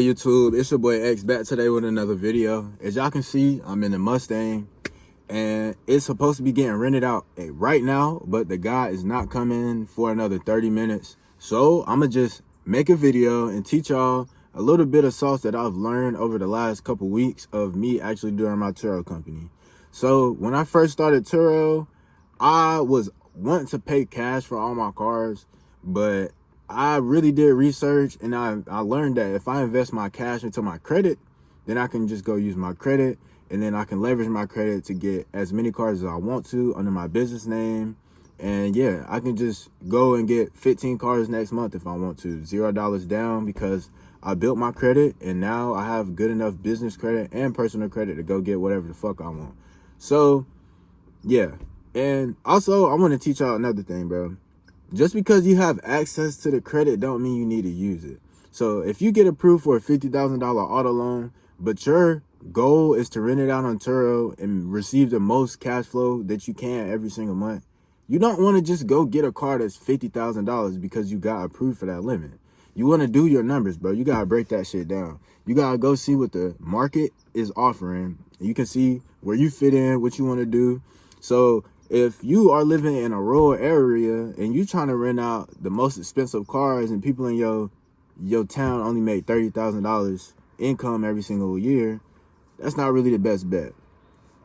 Hey YouTube, it's your boy X back today with another video. As y'all can see, I'm in the Mustang and it's supposed to be getting rented out right now, but the guy is not coming for another 30 minutes. So I'm gonna just make a video and teach y'all a little bit of sauce that I've learned over the last couple weeks of me actually doing my Turo company. So when I first started Turo, I was wanting to pay cash for all my cars, but I really did research and I learned that if I invest my cash into my credit, then I can just go use my credit and then I can leverage my credit to get as many cars as I want to under my business name. And yeah, I can just go and get 15 cars next month if I want to, $0 down, because I built my credit and now I have good enough business credit and personal credit to go get whatever the fuck I want. So yeah. And also I want to teach y'all another thing, bro. Just because you have access to the credit don't mean you need to use it. So if you get approved for a $50,000 auto loan, but your goal is to rent it out on Turo and receive the most cash flow that you can every single month, you don't want to just go get a car that's $50,000 because you got approved for that limit. You want to do your numbers, bro. You got to break that shit down. You got to go see what the market is offering. You can see where you fit in, what you want to do. So if you are living in a rural area and you trying to rent out the most expensive cars and people in your town only make $30,000 income every single year, that's not really the best bet.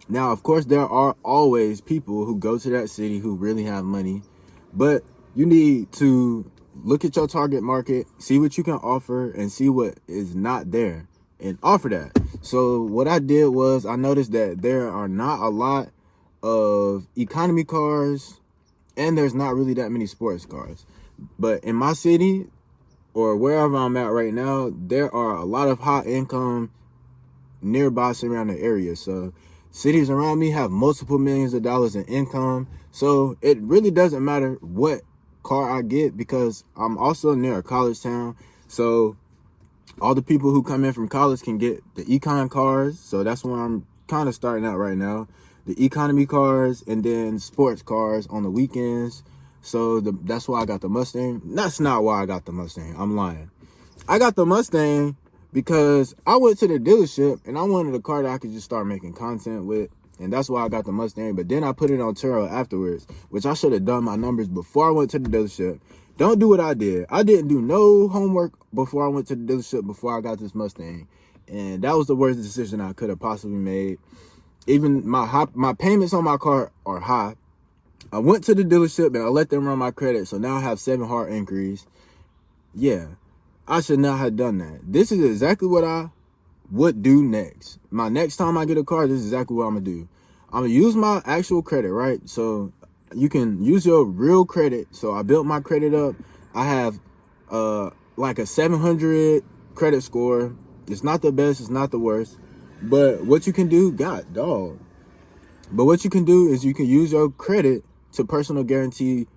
Now, of course, there are always people who go to that city who really have money, but you need to look at your target market, see what you can offer, and see what is not there and offer that. So what I did was I noticed that there are not a lot of economy cars and there's not really that many sports cars. But in my city or wherever I'm at right now, there are a lot of high income nearby surrounding areas. So cities around me have multiple millions of dollars in income. So it really doesn't matter what car I get because I'm also near a college town. So all the people who come in from college can get the econ cars. So that's where I'm kind of starting out right now. The economy cars and then sports cars on the weekends. So that's why I got the Mustang. That's not why I got the Mustang. I'm lying. I got the Mustang because I went to the dealership and I wanted a car that I could just start making content with. And that's why I got the Mustang. But then I put it on Turo afterwards, which I should have done my numbers before I went to the dealership. Don't do what I did. I didn't do no homework before I went to the dealership before I got this Mustang. And that was the worst decision I could have possibly made. Even my payments on my car are high. I went to the dealership and I let them run my credit. So now I have 7 hard inquiries. Yeah, I should not have done that. This is exactly what I would do next. My next time I get a car, this is exactly what I'm going to do. I'm going to use my actual credit, right? So you can use your real credit. So I built my credit up. I have like a 700 credit score. It's not the best. It's not the worst. But what you can do, But what you can do is you can use your credit to personal guarantee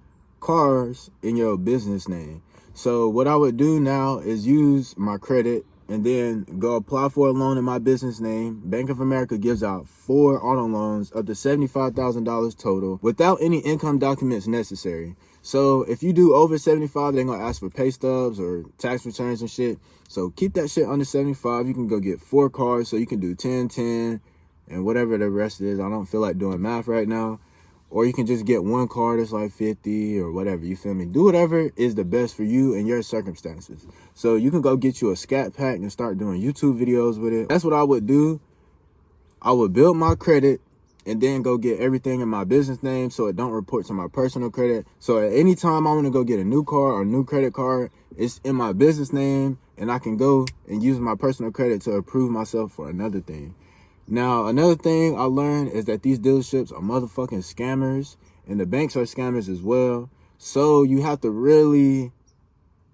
cars in your business name. So what I would do now is use my credit and then go apply for a loan in my business name. Bank of America gives out 4 auto loans up to $75,000 total without any income documents necessary. So if you do over 75, they're going to ask for pay stubs or tax returns and shit. So keep that shit under 75. You can go get 4 cars. So you can do 10, 10, and whatever the rest is. I don't feel like doing math right now. Or you can just get 1 car that's like 50 or whatever, you feel me? Do whatever is the best for you and your circumstances. So you can go get you a scat pack and start doing YouTube videos with it. That's what I would do. I would build my credit and then go get everything in my business name so it don't report to my personal credit. So at any time I want to go get a new car or a new credit card, it's in my business name and I can go and use my personal credit to approve myself for another thing. Now, another thing I learned is that these dealerships are motherfucking scammers and the banks are scammers as well. So you have to really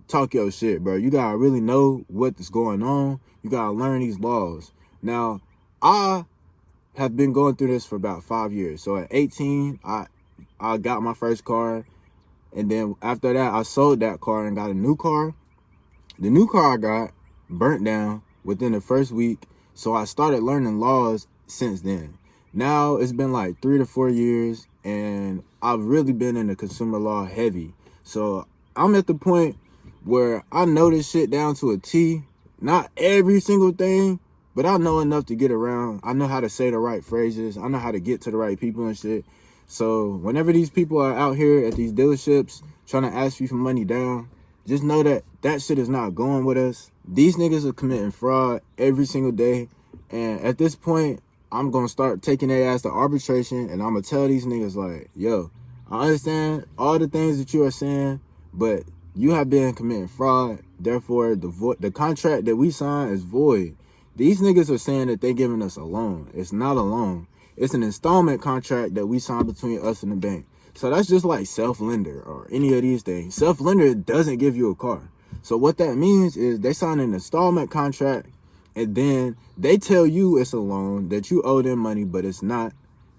talk your shit, bro. You got to really know what's going on. You got to learn these laws. Now, I have been going through this for about 5 years. So at 18, I got my first car. And then after that, I sold that car and got a new car. The new car I got burnt down within the first week. So I started learning laws since then. Now it's been like 3 to 4 years and I've really been in the consumer law heavy. So I'm at the point where I know this shit down to a T. Not every single thing, but I know enough to get around. I know how to say the right phrases. I know how to get to the right people and shit. So whenever these people are out here at these dealerships trying to ask you for money down, just know that that shit is not going with us. These niggas are committing fraud every single day. And at this point, I'm going to start taking their ass to arbitration, and I'm going to tell these niggas like, yo, I understand all the things that you are saying, but you have been committing fraud. Therefore, the contract that we signed is void. These niggas are saying that they're giving us a loan. It's not a loan. It's an installment contract that we signed between us and the bank. So that's just like self-lender or any of these things. Self-lender doesn't give you a car. So what that means is they sign an installment contract, and then they tell you it's a loan, that you owe them money, but it's not.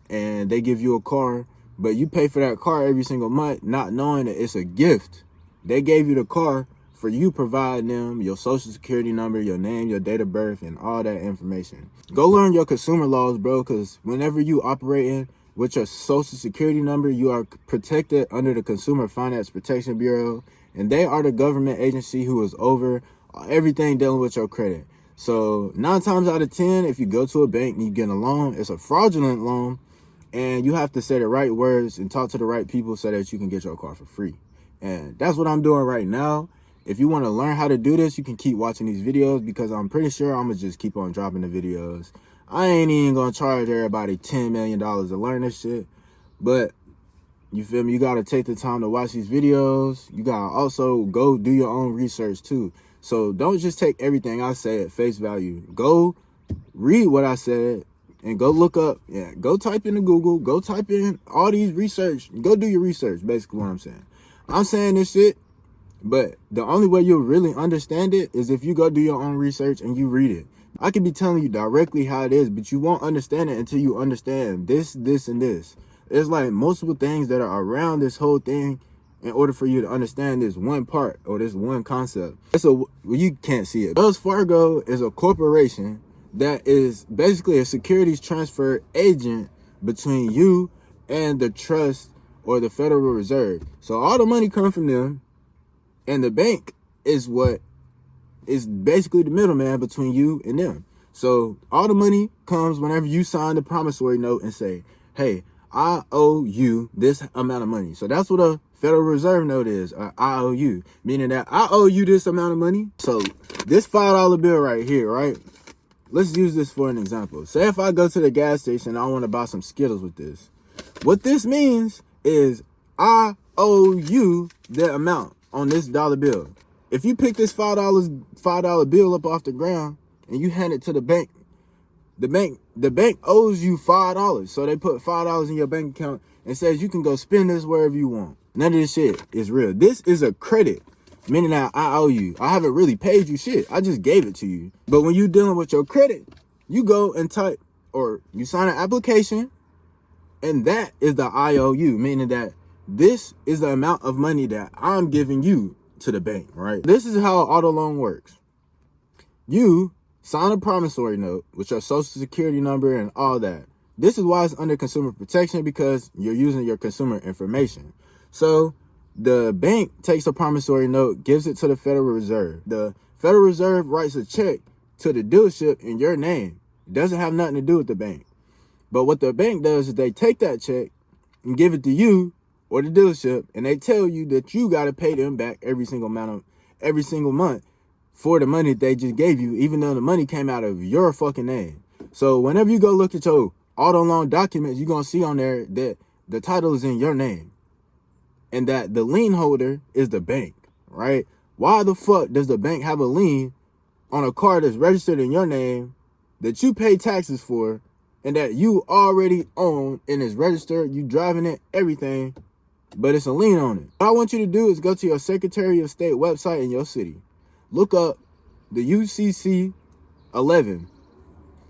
And they give you a car, but you pay for that car every single month, not knowing that it's a gift. They gave you the car for you providing them your social security number, your name, your date of birth, and all that information. Go learn your consumer laws, bro, because whenever you operating with your social security number, you are protected under the Consumer Finance Protection Bureau, and they are the government agency who is over everything dealing with your credit. So 9 times out of 10, if you go to a bank and you get a loan, it's a fraudulent loan, and you have to say the right words and talk to the right people so that you can get your car for free. And that's what I'm doing right now. If you want to learn how to do this, you can keep watching these videos, because I'm pretty sure I'm going to just keep on dropping the videos. I ain't even going to charge everybody $10 million to learn this shit. But, you feel me? You got to take the time to watch these videos. You got to also go do your own research too. So don't just take everything I say at face value. Go read what I said and go look up. Yeah, go type into Google. Go type in all these research. Go do your research, basically what I'm saying. I'm saying this shit, but the only way you'll really understand it is if you go do your own research and you read it. I could be telling you directly how it is, but you won't understand it until you understand this, this, and this. There's like multiple things that are around this whole thing in order for you to understand this one part or this one concept. So you can't see it. Wells Fargo is a corporation that is basically a securities transfer agent between you and the trust or the Federal Reserve. So all the money comes from them, and the bank is what is basically the middleman between you and them. So all the money comes whenever you sign the promissory note and say, hey, I owe you this amount of money. So that's what a Federal Reserve note is, IOU, meaning that I owe you this amount of money. So this $5 bill right here, right? Let's use this for an example. Say if I go to the gas station and I want to buy some Skittles with this. What this means is I owe you the amount on this dollar bill. If you pick this $5 bill up off the ground and you hand it to the bank owes you $5. So they put $5 in your bank account and says you can go spend this wherever you want. None of this shit is real. This is a credit, meaning that I owe you. I haven't really paid you shit. I just gave it to you. But when you're dealing with your credit, you go and type, or you sign an application, and that is the IOU, meaning that this is the amount of money that I'm giving you to the bank, right? This is how auto loan works. You sign a promissory note with your social security number and all that. This is why it's under consumer protection, because you're using your consumer information. So the bank takes a promissory note, gives it to the Federal Reserve. The Federal Reserve writes a check to the dealership in your name. It doesn't have nothing to do with the bank. But what the bank does is they take that check and give it to you or the dealership, and they tell you that you got to pay them back every single month for the money they just gave you, even though the money came out of your fucking name. So whenever you go look at your auto loan documents, you're going to see on there that the title is in your name and that the lien holder is the bank, right? Why the fuck does the bank have a lien on a car that's registered in your name that you pay taxes for and that you already own and is registered, you driving it, everything, but it's a lien on it? What I want you to do is go to your Secretary of State website in your city. Look up the UCC 11.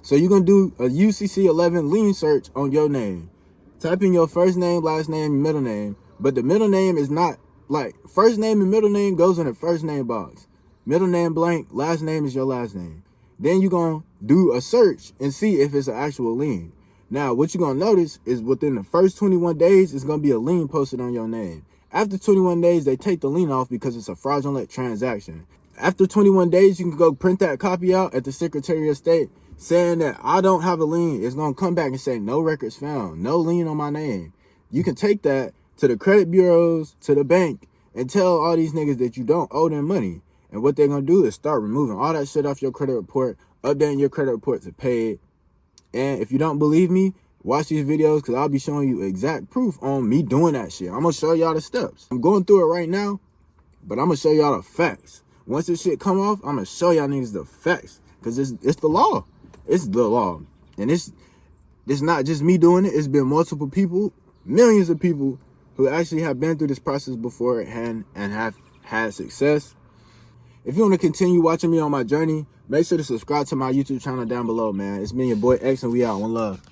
So you're going to do a UCC 11 lien search on your name. Type in your first name, last name, middle name. But the middle name is not like first name and middle name goes in the first name box. Middle name blank, last name is your last name. Then you're going to do a search and see if it's an actual lien. Now, what you're going to notice is within the first 21 days, it's going to be a lien posted on your name. After 21 days, they take the lien off because it's a fraudulent transaction. After 21 days, you can go print that copy out at the Secretary of State saying that I don't have a lien. It's going to come back and say no records found, no lien on my name. You can take that to the credit bureaus, to the bank, and tell all these niggas that you don't owe them money. And what they're going to do is start removing all that shit off your credit report, updating your credit report to paid. And if you don't believe me, watch these videos because I'll be showing you exact proof on me doing that shit. I'm going to show y'all the steps. I'm going through it right now, but I'm going to show y'all the facts. Once this shit come off, I'm going to show y'all niggas the facts because it's the law. It's the law. And it's not just me doing it. It's been multiple people, millions of people who actually have been through this process beforehand and have had success. If you want to continue watching me on my journey, make sure to subscribe to my YouTube channel down below, man. It's me, your boy X, and we out. One love.